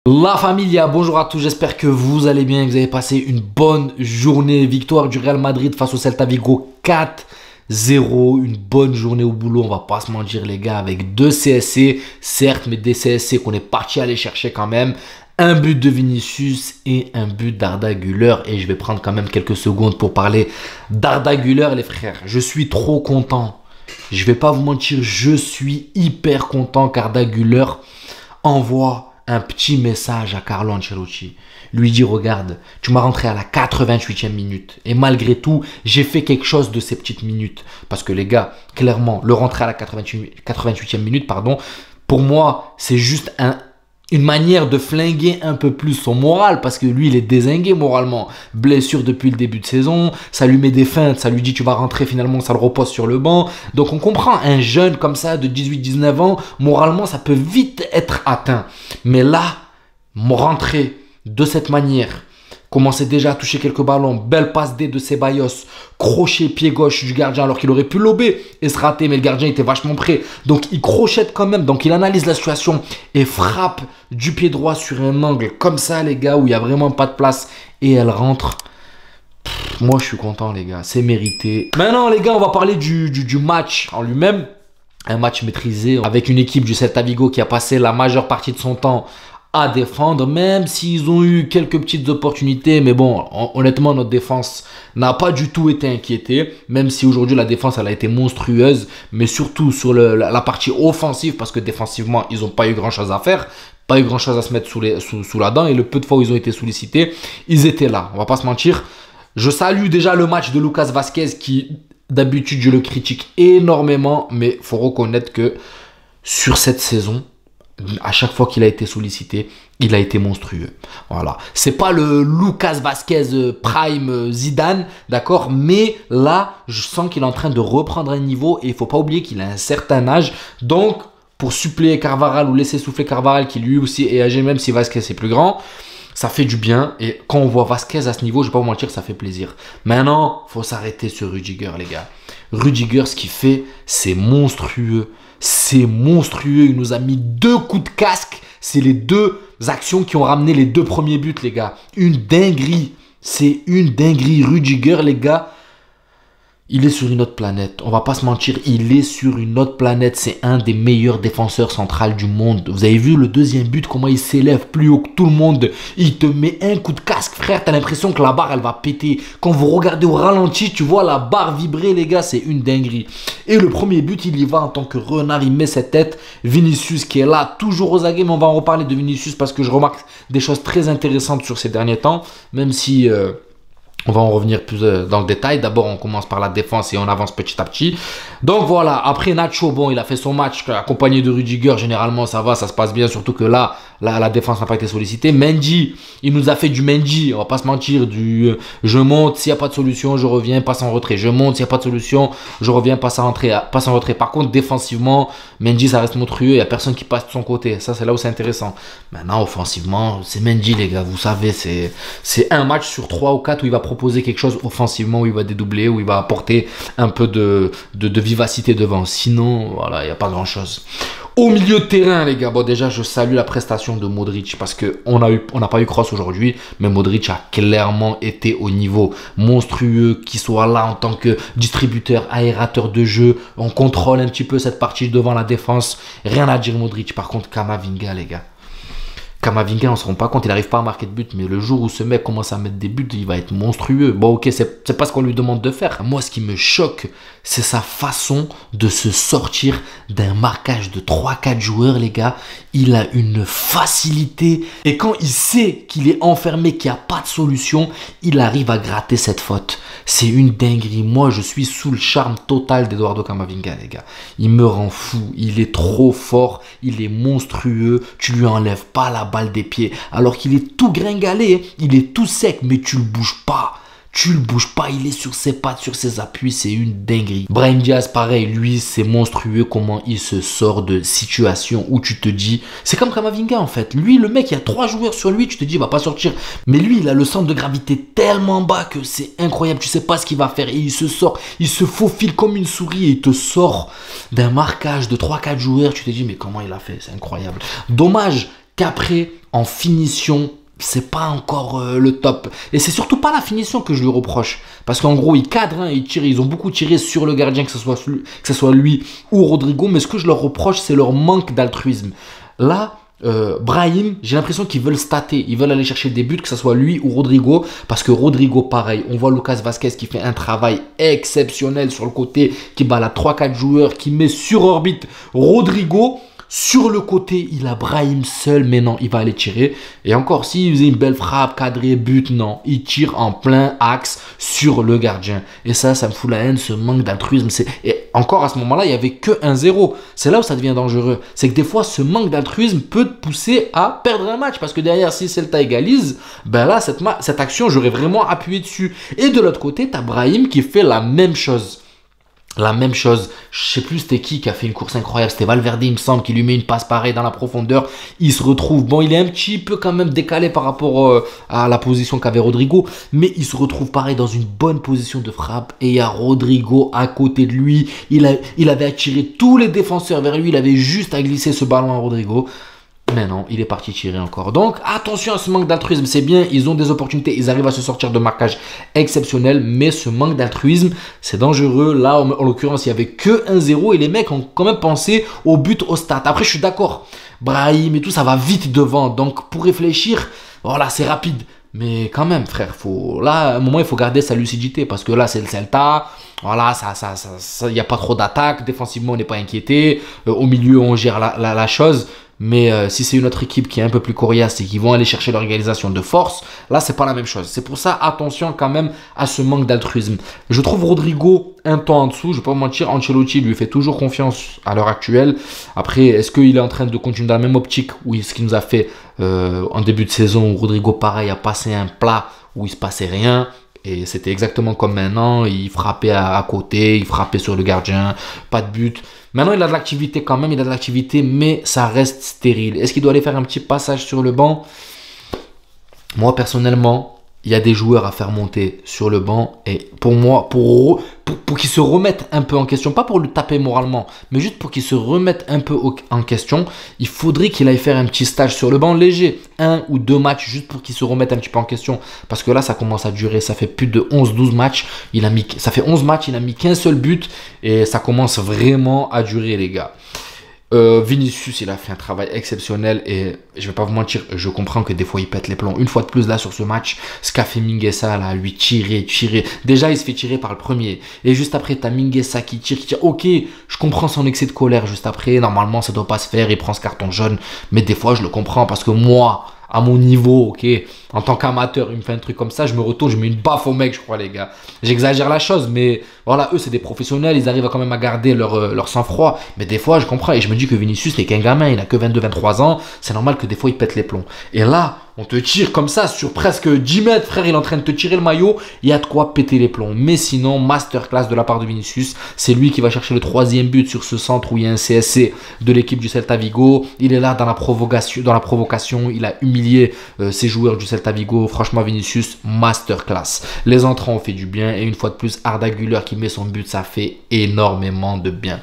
La familia, bonjour à tous, j'espère que vous allez bien, que vous avez passé une bonne journée. Victoire du Real Madrid face au Celta Vigo 4-0, une bonne journée au boulot, on va pas se mentir les gars, avec 2 CSC, certes, mais des CSC qu'on est parti aller chercher quand même. Un but de Vinicius et un but d'Arda Güler. Et je vais prendre quand même quelques secondes pour parler d'Arda Güler les frères. Je suis trop content, je vais pas vous mentir, je suis hyper content qu'Arda Güler envoie un petit message à Carlo Ancelotti. Lui dit, regarde, tu m'as rentré à la 88e minute. Et malgré tout, j'ai fait quelque chose de ces petites minutes. Parce que les gars, clairement, le rentrer à la 88e minute, pour moi, c'est juste une manière de flinguer un peu plus son moral. Parce que lui, il est dézingué moralement. Blessure depuis le début de saison. Ça lui met des feintes. Ça lui dit, tu vas rentrer finalement, ça le repose sur le banc. Donc on comprend, un jeune comme ça, de 18-19 ans, moralement, ça peut vite être atteint. Mais là, rentrer de cette manière, commencer déjà à toucher quelques ballons, belle passe D de Ceballos, crochet pied gauche du gardien alors qu'il aurait pu lober et se rater, mais le gardien était vachement près. Donc il crochette quand même, donc il analyse la situation et frappe du pied droit sur un angle comme ça les gars, où il n'y a vraiment pas de place et elle rentre. Moi je suis content les gars, c'est mérité. Maintenant les gars, on va parler du match en lui-même. Un match maîtrisé avec une équipe du Celta Vigo qui a passé la majeure partie de son temps à défendre, même s'ils ont eu quelques petites opportunités. Mais bon, honnêtement, notre défense n'a pas du tout été inquiétée, même si aujourd'hui la défense elle a été monstrueuse, mais surtout sur la partie offensive, parce que défensivement, ils n'ont pas eu grand chose à faire, pas eu grand chose à se mettre sous la dent, et le peu de fois où ils ont été sollicités, ils étaient là, on va pas se mentir. Je salue déjà le match de Lucas Vázquez qui, d'habitude, je le critique énormément, mais il faut reconnaître que sur cette saison, à chaque fois qu'il a été sollicité, il a été monstrueux. Voilà. C'est pas le Lucas Vázquez prime Zidane, d'accord? Mais là, je sens qu'il est en train de reprendre un niveau et il faut pas oublier qu'il a un certain âge. Donc, pour suppléer Carvajal ou laisser souffler Carvajal, qui lui aussi est âgé, même si Vázquez est plus grand, ça fait du bien. Et quand on voit Vázquez à ce niveau, je vais pas vous mentir, ça fait plaisir. Maintenant, faut s'arrêter sur Rudiger, les gars. Rudiger, ce qu'il fait, c'est monstrueux. C'est monstrueux. Il nous a mis 2 coups de casque. C'est les 2 actions qui ont ramené les 2 premiers buts, les gars. Une dinguerie. C'est une dinguerie. Rudiger, les gars, il est sur une autre planète. On va pas se mentir, il est sur une autre planète. C'est un des meilleurs défenseurs centrales du monde. Vous avez vu le deuxième but, comment il s'élève plus haut que tout le monde. Il te met un coup de casque, frère. T'as l'impression que la barre, elle va péter. Quand vous regardez au ralenti, tu vois la barre vibrer, les gars. C'est une dinguerie. Et le premier but, il y va en tant que renard. Il met cette tête. Vinicius qui est là, toujours aux aguets. Mais on va en reparler de Vinicius parce que je remarque des choses très intéressantes sur ces derniers temps. Même si... on va en revenir plus dans le détail. D'abord, on commence par la défense et on avance petit à petit. Donc voilà, après Nacho, bon, il a fait son match accompagné de Rudiger. Généralement, ça va, ça se passe bien. Surtout que là, la défense n'a pas été sollicitée. Mendy, il nous a fait du Mendy. On va pas se mentir, du je monte, s'il n'y a pas de solution, je reviens, passe en retrait. Je monte, s'il n'y a pas de solution, je reviens, passe en retrait. Par contre, défensivement, Mendy, ça reste monstrueux. Il n'y a personne qui passe de son côté. Ça, c'est là où c'est intéressant. Maintenant, offensivement, c'est Mendy, les gars. Vous savez, c'est un match sur 3 ou 4 où il va proposer quelque chose offensivement, où il va dédoubler, où il va apporter un peu de vivacité devant. Sinon, voilà, il n'y a pas grand-chose. Au milieu de terrain, les gars, bon, déjà, je salue la prestation de Modric parce qu'on n'a pas eu Kroos aujourd'hui, mais Modric a clairement été au niveau monstrueux, qu'il soit là en tant que distributeur, aérateur de jeu. On contrôle un petit peu cette partie devant la défense. Rien à dire, Modric. Par contre, Camavinga, les gars. Camavinga, on ne se rend pas compte, il n'arrive pas à marquer de but, mais le jour où ce mec commence à mettre des buts, il va être monstrueux. Bon, ok, c'est pas ce qu'on lui demande de faire. Moi, ce qui me choque, c'est sa façon de se sortir d'un marquage de 3-4 joueurs, les gars. Il a une facilité. Et quand il sait qu'il est enfermé, qu'il n'y a pas de solution, il arrive à gratter cette faute. C'est une dinguerie. Moi, je suis sous le charme total d'Eduardo Camavinga, les gars. Il me rend fou. Il est trop fort. Il est monstrueux. Tu lui enlèves pas la balle des pieds. Alors qu'il est tout gringalé. Il est tout sec, mais tu le bouges pas. Tu le bouges pas, il est sur ses pattes, sur ses appuis, c'est une dinguerie. Brahim Diaz, pareil, lui, c'est monstrueux comment il se sort de situations où tu te dis... C'est comme Camavinga en fait. Lui, le mec, il y a 3 joueurs sur lui, tu te dis, il va pas sortir. Mais lui, il a le centre de gravité tellement bas que c'est incroyable. Tu sais pas ce qu'il va faire et il se sort, il se faufile comme une souris et il te sort d'un marquage de 3-4 joueurs. Tu te dis, mais comment il a fait? C'est incroyable. Dommage qu'après, en finition, c'est pas encore le top. Et c'est surtout pas la finition que je lui reproche. Parce qu'en gros, ils cadrent, hein, ils tirent. Ils ont beaucoup tiré sur le gardien, que ce soit lui ou Rodrigo. Mais ce que je leur reproche, c'est leur manque d'altruisme. Là, Brahim, j'ai l'impression qu'ils veulent stater. Ils veulent aller chercher des buts, que ce soit lui ou Rodrigo. Parce que Rodrigo, pareil. On voit Lucas Vazquez qui fait un travail exceptionnel sur le côté, qui balade 3-4 joueurs, qui met sur orbite Rodrigo. Sur le côté, il a Brahim seul, mais non, il va aller tirer. Et encore, s'il faisait une belle frappe, cadré, but, non. Il tire en plein axe sur le gardien. Et ça me fout la haine, ce manque d'altruisme. Et encore, à ce moment-là, il n'y avait que 1-0. C'est là où ça devient dangereux. C'est que des fois, ce manque d'altruisme peut te pousser à perdre un match. Parce que derrière, si Celta égalise, ben là, cette action, j'aurais vraiment appuyé dessus. Et de l'autre côté, tu as Brahim qui fait la même chose. La même chose, je sais plus c'était qui a fait une course incroyable, c'était Valverde il me semble, qui lui met une passe pareille dans la profondeur, il se retrouve, bon il est un petit peu quand même décalé par rapport à la position qu'avait Rodrigo, mais il se retrouve pareil dans une bonne position de frappe et il y a Rodrigo à côté de lui, il avait attiré tous les défenseurs vers lui, il avait juste à glisser ce ballon à Rodrigo. Mais non, il est parti tirer encore. Donc, attention à ce manque d'altruisme. C'est bien, ils ont des opportunités. Ils arrivent à se sortir de marquage exceptionnel. Mais ce manque d'altruisme, c'est dangereux. Là, en l'occurrence, il n'y avait que 1-0. Et les mecs ont quand même pensé au but, au stade. Après, je suis d'accord. Brahim et tout, ça va vite devant. Donc, pour réfléchir, voilà, c'est rapide. Mais quand même, frère, là, à un moment, il faut garder sa lucidité. Parce que là, c'est le Celta. Voilà, il n'y a pas trop d'attaque. Défensivement, on n'est pas inquiété. Au milieu, on gère la chose. Mais si c'est une autre équipe qui est un peu plus coriace et qui vont aller chercher l'organisation de force, là, c'est pas la même chose. C'est pour ça, attention quand même à ce manque d'altruisme. Je trouve Rodrigo un temps en dessous. Je vais pas vous mentir, Ancelotti lui fait toujours confiance à l'heure actuelle. Après, est-ce qu'il est en train de continuer dans la même optique? Oui, ce qu'il nous a fait en début de saison où Rodrigo, pareil, a passé un plat où il se passait rien. Et c'était exactement comme maintenant, il frappait à côté, il frappait sur le gardien, pas de but. Maintenant, il a de l'activité quand même, mais ça reste stérile. Est-ce qu'il doit aller faire un petit passage sur le banc? Moi, personnellement, il y a des joueurs à faire monter sur le banc. Et pour moi, pour qu'ils se remettent un peu en question, pas pour le taper moralement, mais juste pour qu'ils se remettent un peu en question, il faudrait qu'il aille faire un petit stage sur le banc léger. 1 ou 2 matchs, juste pour qu'il se remette un petit peu en question. Parce que là, ça commence à durer. Ça fait plus de 11-12 matchs. Ça fait 11 matchs, il n'a mis qu'un seul but. Et ça commence vraiment à durer, les gars. Vinicius, il a fait un travail exceptionnel et je vais pas vous mentir, je comprends que des fois il pète les plombs. Une fois de plus là sur ce match, ce qu'a fait Mingueza là, lui tirer. Déjà il se fait tirer par le premier et juste après t'as Mingueza qui tire. Ok, je comprends son excès de colère juste après. Normalement ça doit pas se faire, il prend ce carton jaune. Mais des fois je le comprends parce que moi, à mon niveau, ok, en tant qu'amateur, il me fait un truc comme ça, je me retourne, je mets une baffe au mec, je crois, les gars. J'exagère la chose, mais voilà, eux, c'est des professionnels, ils arrivent quand même à garder leur sang-froid. Mais des fois, je comprends, et je me dis que Vinicius, c'est qu'un gamin, il a que 22-23 ans, c'est normal que des fois, il pète les plombs. Et là, on te tire comme ça sur presque 10 mètres, frère, il est en train de te tirer le maillot, il y a de quoi péter les plombs. Mais sinon, masterclass de la part de Vinicius, c'est lui qui va chercher le 3e but sur ce centre où il y a un CSC de l'équipe du Celta Vigo. Il est là dans la provocation, il a humilié ses joueurs du Celta Vigo. Franchement, Vinicius, masterclass. Les entrants ont fait du bien et une fois de plus, Arda Güler qui met son but, ça fait énormément de bien.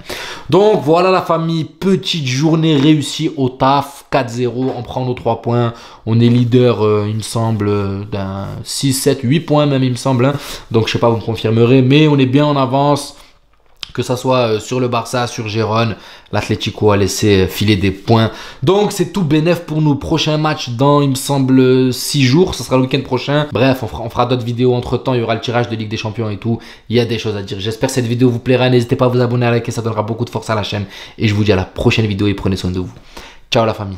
Donc voilà la famille, petite journée réussie au taf, 4-0, on prend nos 3 points, on est leader, il me semble, d'un 6, 7, 8 points même, il me semble. Hein. Donc je sais pas, vous me confirmerez, mais on est bien en avance. Que ça soit sur le Barça, sur Gérone, l'Atlético a laissé filer des points. Donc c'est tout bénef pour nous. Prochain match dans, il me semble, 6 jours. Ce sera le week-end prochain. Bref, on fera d'autres vidéos entre temps. Il y aura le tirage de Ligue des Champions et tout. Il y a des choses à dire. J'espère que cette vidéo vous plaira. N'hésitez pas à vous abonner, à liker. Ça donnera beaucoup de force à la chaîne. Et je vous dis à la prochaine vidéo et prenez soin de vous. Ciao la famille.